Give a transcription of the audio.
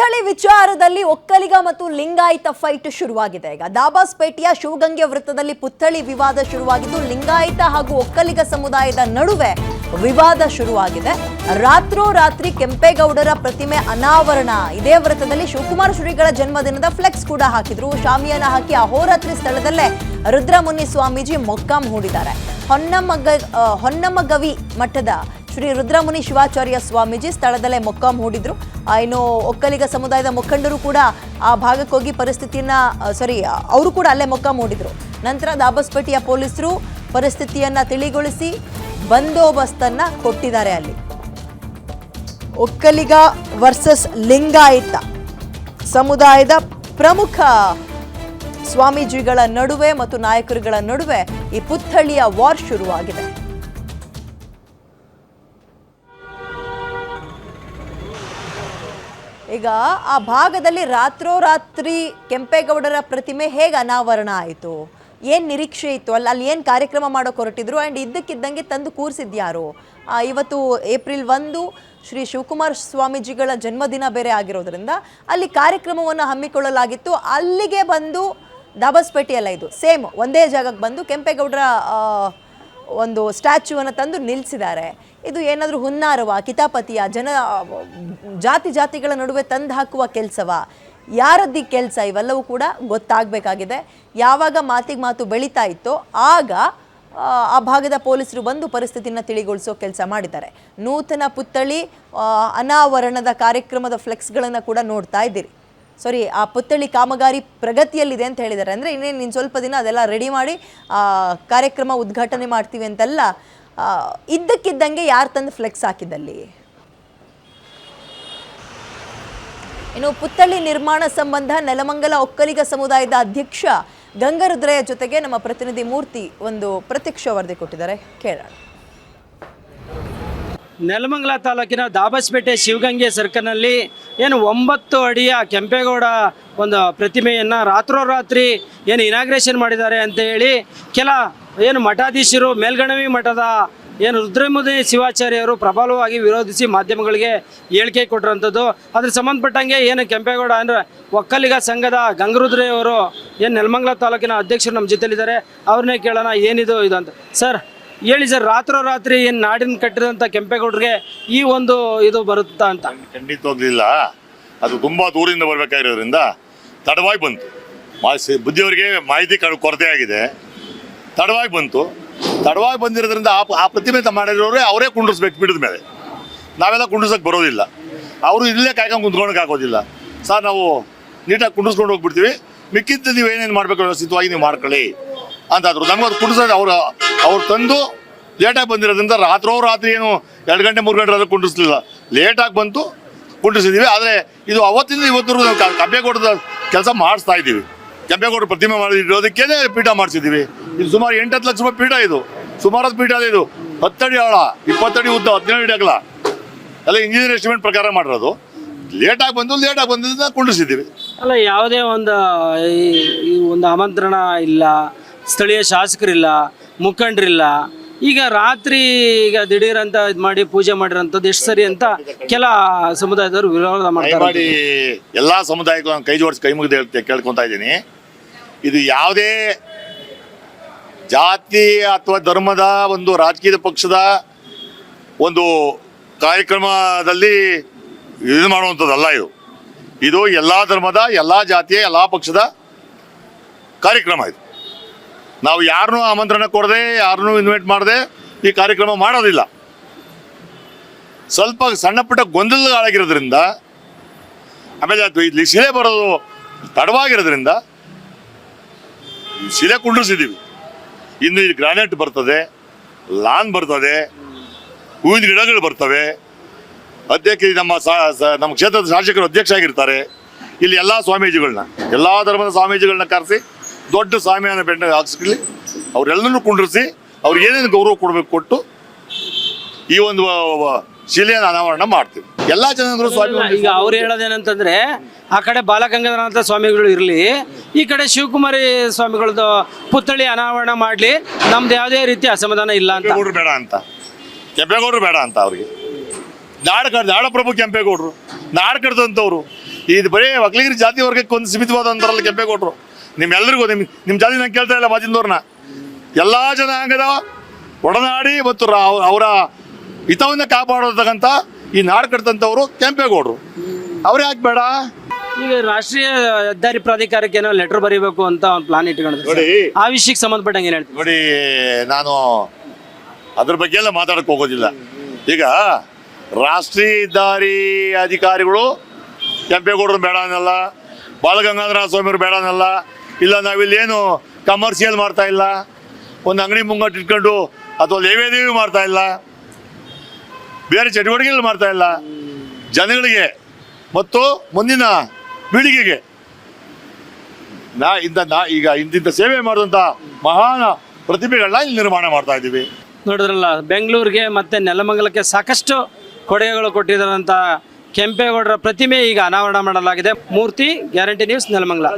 ಪುತ್ಥಳಿ ವಿಚಾರದಲ್ಲಿ ಒಕ್ಕಲಿಗ ಮತ್ತು ಲಿಂಗಾಯತ ಫೈಟ್ ಶುರುವಾಗಿದೆ. ಈಗ ದಾಬಾಸ್ಪೇಟೆಯ ಶಿವಗಂಗೆ ವೃತ್ತದಲ್ಲಿ ಪುತ್ಥಳಿ ವಿವಾದ ಶುರುವಾಗಿದ್ದು ಲಿಂಗಾಯತ ಹಾಗೂ ಒಕ್ಕಲಿಗ ಸಮುದಾಯದ ನಡುವೆ ವಿವಾದ ಶುರುವಾಗಿದೆ. ರಾತ್ರೋರಾತ್ರಿ ಕೆಂಪೇಗೌಡರ ಪ್ರತಿಮೆ ಅನಾವರಣ. ಇದೇ ವೃತ್ತದಲ್ಲಿ ಶಿವಕುಮಾರ ಶ್ರೀಗಳ ಜನ್ಮದಿನದ ಫ್ಲೆಕ್ಸ್ ಕೂಡ ಹಾಕಿದ್ರು. ಶಾಮಿಯಾನ ಹಾಕಿ ಅಹೋರಾತ್ರಿ ಸ್ಥಳದಲ್ಲೇ ರುದ್ರಮುನಿ ಸ್ವಾಮೀಜಿ ಮೊಕ್ಕಾಂ ಹೂಡಿದ್ದಾರೆ. ಹೊನ್ನಮ್ಮಗವಿ ಮಠದ ಶ್ರೀ ರುದ್ರಮುನಿ ಶಿವಾಚಾರ್ಯ ಸ್ವಾಮೀಜಿ ಸ್ಥಳದಲ್ಲೇ ಮೊಕ್ಕಾಂ ಹೂಡಿದ್ರು. ಇನ್ನು ಒಕ್ಕಲಿಗ ಸಮುದಾಯದ ಮುಖಂಡರು ಕೂಡ ಆ ಭಾಗಕ್ಕೆ ಹೋಗಿ ಅವರು ಕೂಡ ಅಲ್ಲೇ ಮೊಕ್ಕಾಂ ಹೂಡಿದ್ರು. ನಂತರ ದಾಬಸ್ಪೇಟೆಯ ಪೊಲೀಸರು ಪರಿಸ್ಥಿತಿಯನ್ನ ತಿಳಿಗೊಳಿಸಿ ಬಂದೋಬಸ್ತನ್ನ ಕೊಟ್ಟಿದ್ದಾರೆ. ಅಲ್ಲಿ ಒಕ್ಕಲಿಗ ವರ್ಸಸ್ ಲಿಂಗಾಯತ ಸಮುದಾಯದ ಪ್ರಮುಖ ಸ್ವಾಮೀಜಿಗಳ ನಡುವೆ ಮತ್ತು ನಾಯಕರುಗಳ ನಡುವೆ ಈ ಪುತ್ಥಳಿಯ ವಾರ್ ಶುರುವಾಗಿದೆ. ಈಗ ಆ ಭಾಗದಲ್ಲಿ ರಾತ್ರೋರಾತ್ರಿ ಕೆಂಪೇಗೌಡರ ಪ್ರತಿಮೆ ಹೇಗೆ ಅನಾವರಣ ಆಯಿತು, ಏನು ನಿರೀಕ್ಷೆ ಇತ್ತು, ಅಲ್ಲಿ ಏನು ಕಾರ್ಯಕ್ರಮ ಮಾಡೋಕೆ ಹೊರಟಿದ್ರು ಆ್ಯಂಡ್ ಇದ್ದಕ್ಕಿದ್ದಂಗೆ ತಂದು ಕೂರಿಸಿದ್ಯಾರು? ಇವತ್ತು ಏಪ್ರಿಲ್ 1 ಶ್ರೀ ಶಿವಕುಮಾರ ಸ್ವಾಮೀಜಿಗಳ ಜನ್ಮದಿನ ಬೇರೆ ಆಗಿರೋದ್ರಿಂದ ಅಲ್ಲಿ ಕಾರ್ಯಕ್ರಮವನ್ನು ಹಮ್ಮಿಕೊಳ್ಳಲಾಗಿತ್ತು. ಅಲ್ಲಿಗೆ ಬಂದು ದಾಬಸ್ಪೇಟೆಯಲ್ಲ, ಇದು ಸೇಮ್ ಒಂದೇ ಜಾಗಕ್ಕೆ ಬಂದು ಕೆಂಪೇಗೌಡರ ಒಂದು ಸ್ಟ್ಯಾಚ್ಯೂವನ್ನು ತಂದು ನಿಲ್ಲಿಸಿದ್ದಾರೆ. ಇದು ಏನಾದರೂ ಹುನ್ನಾರವ, ಕಿತಾಪತಿಯ, ಜಾತಿಗಳ ನಡುವೆ ತಂದು ಹಾಕುವ ಕೆಲಸವ, ಯಾರದ್ದಿ ಕೆಲಸ? ಇವೆಲ್ಲವೂ ಕೂಡ ಗೊತ್ತಾಗಬೇಕಾಗಿದೆ. ಯಾವಾಗ ಮಾತಿಗೆ ಮಾತು ಬೆಳೀತಾ ಇತ್ತೋ ಆಗ ಆ ಭಾಗದ ಪೊಲೀಸರು ಬಂದು ಪರಿಸ್ಥಿತಿನ ತಿಳಿಗೊಳಿಸೋ ಕೆಲಸ ಮಾಡಿದ್ದಾರೆ. ನೂತನ ಪುತ್ಥಳಿ ಅನಾವರಣದ ಕಾರ್ಯಕ್ರಮದ ಫ್ಲೆಕ್ಸ್ಗಳನ್ನು ಕೂಡ ನೋಡ್ತಾ ಇದ್ದೀರಿ. ಆ ಪುತ್ಥಳಿ ಕಾಮಗಾರಿ ಪ್ರಗತಿಯಲ್ಲಿದೆ ಅಂತ ಹೇಳಿದ್ದಾರೆ. ಅಂದರೆ ಇನ್ನೇನು ಸ್ವಲ್ಪ ದಿನ ಅದೆಲ್ಲ ರೆಡಿ ಮಾಡಿ ಕಾರ್ಯಕ್ರಮ ಉದ್ಘಾಟನೆ ಮಾಡ್ತೀವಿ ಅಂತೆಲ್ಲ ಇದ್ದಕ್ಕಿದ್ದಂಗೆ ಯಾರು ತಂದು ಫ್ಲೆಕ್ಸ್ ಹಾಕಿದಲ್ಲಿ. ಇನ್ನು ಪುತ್ಥಳಿ ನಿರ್ಮಾಣ ಸಂಬಂಧ ನೆಲಮಂಗಲ ಒಕ್ಕಲಿಗ ಸಮುದಾಯದ ಅಧ್ಯಕ್ಷ ಗಂಗರುದ್ರಯ್ಯ ಜೊತೆಗೆ ನಮ್ಮ ಪ್ರತಿನಿಧಿ ಮೂರ್ತಿ ಒಂದು ಪ್ರತ್ಯಕ್ಷ ವರದಿ ಕೊಟ್ಟಿದ್ದಾರೆ, ಕೇಳೋಣ. ನೆಲಮಂಗಲ ತಾಲೂಕಿನ ದಾಬಸ್ಪೇಟೆ ಶಿವಗಂಗೆ ಸರ್ಕಲ್ನಲ್ಲಿ 9 ಅಡಿಯ ಕೆಂಪೇಗೌಡ ಒಂದು ಪ್ರತಿಮೆಯನ್ನು ರಾತ್ರೋರಾತ್ರಿ ಇನಾಗ್ರೇಷನ್ ಮಾಡಿದ್ದಾರೆ ಅಂತ ಹೇಳಿ ಕೆಲ ಮಠಾಧೀಶರು, ಮೇಲ್ಗಣವಿ ಮಠದ ರುದ್ರಮುನಿ ಶಿವಾಚಾರ್ಯರು ಪ್ರಬಲವಾಗಿ ವಿರೋಧಿಸಿ ಮಾಧ್ಯಮಗಳಿಗೆ ಹೇಳಿಕೆ ಕೊಟ್ಟಿರೋಂಥದ್ದು. ಅದ್ರ ಸಂಬಂಧಪಟ್ಟಂಗೆ ಕೆಂಪೇಗೌಡ ಅಂದರೆ ಒಕ್ಕಲಿಗ ಸಂಘದ ಗಂಗರುದ್ರಯ್ಯವರು ನೆಲಮಂಗಲ ತಾಲೂಕಿನ ಅಧ್ಯಕ್ಷರು ನಮ್ಮ ಜೊತೆಲಿದ್ದಾರೆ. ಅವ್ರನ್ನೇ ಕೇಳೋಣ ಏನಿದು ಇದು ಅಂತ. ಸರ್ ಹೇಳಿ ಸರ್, ರಾತ್ರೋರಾತ್ರಿ ನಾಡಿನ ಕಟ್ಟಿದಂಥ ಕೆಂಪೇಗೌಡರಿಗೆ ಈ ಒಂದು ಇದು ಬರುತ್ತಾ ಅಂತ? ಖಂಡಿತವಾಗ್ಲಿಲ್ಲ. ಅದು ತುಂಬ ದೂರಿಂದ ಬರಬೇಕಾಗಿರೋದ್ರಿಂದ ತಡವಾಗಿ ಬಂತು. ಬುದ್ಧಿಯವರಿಗೆ ಮಾಹಿತಿ ಕೊರತೆ ಆಗಿದೆ, ತಡವಾಗಿ ಬಂತು. ತಡವಾಗಿ ಬಂದಿರೋದ್ರಿಂದ ಆ ಪ್ರತಿಮೆ ಮಾಡಿರೋರೇ ಅವರೇ ಕುಂಡ್ರಿಸ್ಬೇಕು. ಬಿಡಿದ ಮೇಲೆ ನಾವೆಲ್ಲ ಕುಂಡ್ರಿಸೋಕೆ ಬರೋದಿಲ್ಲ. ಅವರು ಇಲ್ಲೇ ಕಾಯ್ಕೊಂಡು ಕುಂತ್ಕೊಳಕ್ಕೆ ಆಗೋದಿಲ್ಲ. ಸರ್ ನಾವು ನೀಟಾಗಿ ಕುಂಡ್ರಿಸ್ಕೊಂಡು ಹೋಗ್ಬಿಡ್ತೀವಿ, ಮಿಕ್ಕಿದ್ದು ನೀವು ಏನೇನು ಮಾಡಬೇಕು ವ್ಯವಸ್ಥಿತವಾಗಿ ನೀವು ಮಾಡ್ಕೊಳ್ಳಿ ಅಂತಾದ್ರು. ನಮ್ಗೆ ಅದು ಕುಂಡ್ರಿಸೋದು ಅವ್ರು ತಂದು ಲೇಟಾಗಿ ಬಂದಿರೋದ್ರಿಂದ ರಾತ್ರಿ 2 ಗಂಟೆ 3 ಗಂಟೆ ಆದರೂ ಕುಂಡ್ರಿಸ್ಲಿಲ್ಲ. ಲೇಟಾಗಿ ಬಂತು, ಕುಂಡ್ರಿಸಿದ್ದೀವಿ. ಆದರೆ ಇದು ಅವತ್ತಿಂದ ಇವತ್ತರೆಗೂ ಕೆಂಪೇಗೌಡದ ಕೆಲಸ ಮಾಡಿಸ್ತಾ ಇದ್ದೀವಿ. ಕೆಂಪೇಗೌಡ ಪ್ರತಿಮೆ ಮಾಡಿರೋದಕ್ಕೇ ಪೀಠ ಮಾಡಿಸಿದ್ದೀವಿ. ಇದು ಸುಮಾರು 8-10 ಲಕ್ಷ ರೂಪಾಯಿ ಪೀಠ. ಇದು ಸುಮಾರು ಪೀಠ ಇದೆ. ಇದು 10 ಅಡಿ ಆಳ, 20 ಅಡಿ ಉದ್ದ, 17 ಅಡಿ ಅಗಲ ಎಲ್ಲ ಇಂಜಿನಿಯರ್ ಎಸ್ಟಿಮೇಟ್ ಪ್ರಕಾರ ಮಾಡಿರೋದು. ಲೇಟಾಗಿ ಬಂದಿದ್ದರಿಂದ ಕುಂಡ್ರಿಸಿದ್ದೀವಿ. ಅಲ್ಲ, ಯಾವುದೇ ಒಂದು ಆಮಂತ್ರಣ ಇಲ್ಲ, ಸ್ಥಳೀಯ ಶಾಸಕರಿಲ್ಲ, ಮುಖಂಡರಿಲ್ಲ. ಈಗ ರಾತ್ರಿ ದಿಢೀರ್ ಅಂತ ಇದು ಮಾಡಿ ಪೂಜೆ ಮಾಡಿರೋಂಥದ್ದು ಎಷ್ಟು ಸರಿ ಅಂತ ಕೆಲ ಸಮುದಾಯದವರು ವಿರೋಧ ಮಾಡ್ತಾರೆ. ಎಲ್ಲ ಸಮುದಾಯಕ್ಕೂ ನಾನು ಕೈ ಜೋಡಿಸಿ ಕೈ ಮುಗಿದು ಕೇಳ್ಕೊತಾ ಇದ್ದೀನಿ. ಇದು ಯಾವುದೇ ಜಾತಿ ಅಥವಾ ಧರ್ಮದ ಒಂದು ರಾಜಕೀಯ ಪಕ್ಷದ ಒಂದು ಕಾರ್ಯಕ್ರಮದಲ್ಲಿ ಇದು ಮಾಡುವಂಥದ್ದಲ್ಲ. ಇದು ಎಲ್ಲ ಧರ್ಮದ, ಎಲ್ಲ ಜಾತಿಯ, ಎಲ್ಲ ಪಕ್ಷದ ಕಾರ್ಯಕ್ರಮ. ಇದು ನಾವು ಯಾರನ್ನೂ ಆಮಂತ್ರಣ ಕೊಡದೆ, ಯಾರನ್ನೂ ಇನ್ವೈಟ್ ಮಾಡದೆ ಈ ಕಾರ್ಯಕ್ರಮ ಮಾಡೋದಿಲ್ಲ. ಸ್ವಲ್ಪ ಸಣ್ಣ ಪುಟ್ಟ ಗೊಂದಲಗಳಾಗಿರೋದ್ರಿಂದ, ಆಮೇಲೆ ಇಲ್ಲಿ ಶಿಲೆ ಬರೋದು ತಡವಾಗಿರೋದ್ರಿಂದ ಶಿಲೆ ಕುಂಡ್ರಿಸಿದ್ದೀವಿ. ಇನ್ನು ಇಲ್ಲಿ ಗ್ರಾನೈಟ್ ಬರ್ತದೆ, ಲಾನ್ ಬರ್ತದೆ, ಹೂವಿನ ಗಿಡಗಳು ಬರ್ತವೆ. ಅಧ್ಯಕ್ಷ ನಮ್ಮ ಕ್ಷೇತ್ರದ ಶಾಸಕರು ಅಧ್ಯಕ್ಷ ಆಗಿರ್ತಾರೆ. ಇಲ್ಲಿ ಎಲ್ಲ ಸ್ವಾಮೀಜಿಗಳನ್ನ, ಎಲ್ಲ ಧರ್ಮದ ಸ್ವಾಮೀಜಿಗಳನ್ನ ಕರೆಸಿ ದೊಡ್ಡ ಸ್ವಾಮಿಯನ್ನು ಬೆಂಡ ಹಾಕ್ಸ್ಕೊಳ್ಳಿ, ಅವರೆಲ್ಲರೂ ಕುಂಡ್ರಿಸಿ ಅವ್ರಿಗೆ ಏನೇನು ಗೌರವ ಕೊಡಬೇಕು ಈ ಒಂದು ಶಿಲೆಯನ್ನು ಅನಾವರಣ ಮಾಡ್ತೀವಿ. ಎಲ್ಲ ಜನರು ಸ್ವಾಮಿ. ಈಗ ಅವ್ರು ಹೇಳೋದೇನಂತಂದ್ರೆ, ಆ ಕಡೆ ಬಾಲಗಂಗಾಧರನಾಥ ಸ್ವಾಮಿಗಳು ಇರಲಿ, ಈ ಕಡೆ ಶಿವಕುಮಾರಿ ಸ್ವಾಮಿಗಳದ್ದು ಪುತ್ಥಳಿ ಅನಾವರಣ ಮಾಡಲಿ, ನಮ್ದು ಯಾವುದೇ ರೀತಿ ಅಸಮಾಧಾನ ಇಲ್ಲ ಅಂತ. ಕೆಂಪೇಗೌಡರು ಬೇಡ ಅಂತ ಅವ್ರಿಗೆ. ನಾಡಪ್ರಭು ಕೆಂಪೇಗೌಡರು ನಾಡು ಕಡ್ದಂಥವ್ರು. ಇದು ಬರೀ ಒಕ್ಕಲಿಗರ ಜಾತಿ ವರ್ಗಕ್ಕೆ ಒಂದು ಸೀಮಿತವಾದ ಅಂತಾರಲ್ಲ ಕೆಂಪೇಗೌಡರು. ನಿಮ್ಮೆಲ್ಲರಿಗೂ ನಿಮ್ಮ ಜಾತಿ ನಾನು ಕೇಳ್ತಾ ಇಲ್ಲ, ಮಾತಿಂದವ್ರನ್ನ ಎಲ್ಲ ಜನಾಂಗದ ಒಡನಾಡಿ ಮತ್ತು ಅವರ ಹಿತವನ್ನು ಕಾಪಾಡೋತಕ್ಕಂಥ ಈ ನಾಡು ಕಟ್ತಂಥವ್ರು ಕೆಂಪೇಗೌಡರು. ಅವ್ರು ಯಾಕೆ ಬೇಡ? ಈಗ ರಾಷ್ಟ್ರೀಯ ಹೆದ್ದಾರಿ ಪ್ರಾಧಿಕಾರಕ್ಕೆ ಏನೋ ಲೆಟರ್ ಬರೀಬೇಕು ಅಂತ ಒಂದು ಪ್ಲಾನ್ ಇಟ್ಕೊಂಡಿದ್ರು. ನೋಡಿ, ಆ ವಿಷಯಕ್ಕೆ ಸಂಬಂಧಪಟ್ಟಂಗೆ ಏನು ಹೇಳ್ತೀವಿ? ನೋಡಿ, ನಾನು ಅದ್ರ ಬಗ್ಗೆ ಎಲ್ಲ ಮಾತಾಡಕ್ಕೆ ಹೋಗೋದಿಲ್ಲ. ಈಗ ರಾಷ್ಟ್ರೀಯ ಹೆದ್ದಾರಿ ಅಧಿಕಾರಿಗಳು ಕೆಂಪೇಗೌಡರು ಬೇಡ ಅನ್ನಲ್ಲ, ಬಾಲಗಂಗಾಧರ ಸ್ವಾಮಿಯವರು ಬೇಡ ಅನ್ನಲ್ಲ. ಇಲ್ಲ, ನಾವಿಲ್ಲಿ ಏನು ಕಮರ್ಷಿಯಲ್ ಮಾಡ್ತಾ ಇಲ್ಲ, ಒಂದು ಅಂಗಡಿ ಮುಂಗಟ್ಟು ಇಟ್ಕೊಂಡು ಅಥವಾ ಲೇವೇದೇವಿ ಮಾಡ್ತಾ ಇಲ್ಲ, ಬೇರೆ ಚಟುವಟಿಕೆಗಳು ಮಾಡ್ತಾ ಇಲ್ಲ. ಜನಗಳಿಗೆ ಮತ್ತು ಮುಂದಿನ ಪೀಳಿಗೆಗೆ ಈಗ ಇಂತಿಂಥ ಸೇವೆ ಮಾಡುವಂಥ ಮಹಾನ್ ಪ್ರತಿಭೆಗಳನ್ನ ಇಲ್ಲಿ ನಿರ್ಮಾಣ ಮಾಡ್ತಾ ಇದ್ದೀವಿ. ನೋಡಿದ್ರಲ್ಲ, ಬೆಂಗಳೂರಿಗೆ ಮತ್ತು ನೆಲಮಂಗಲಕ್ಕೆ ಸಾಕಷ್ಟು ಕೊಡುಗೆಗಳು ಕೊಟ್ಟಿದ್ದಾರಂಥ ಕೆಂಪೇಗೌಡರ ಪ್ರತಿಮೆ ಈಗ ಅನಾವರಣ ಮಾಡಲಾಗಿದೆ. ಮೂರ್ತಿ, ಗ್ಯಾರಂಟಿ ನ್ಯೂಸ್, ನೆಲಮಂಗಲ.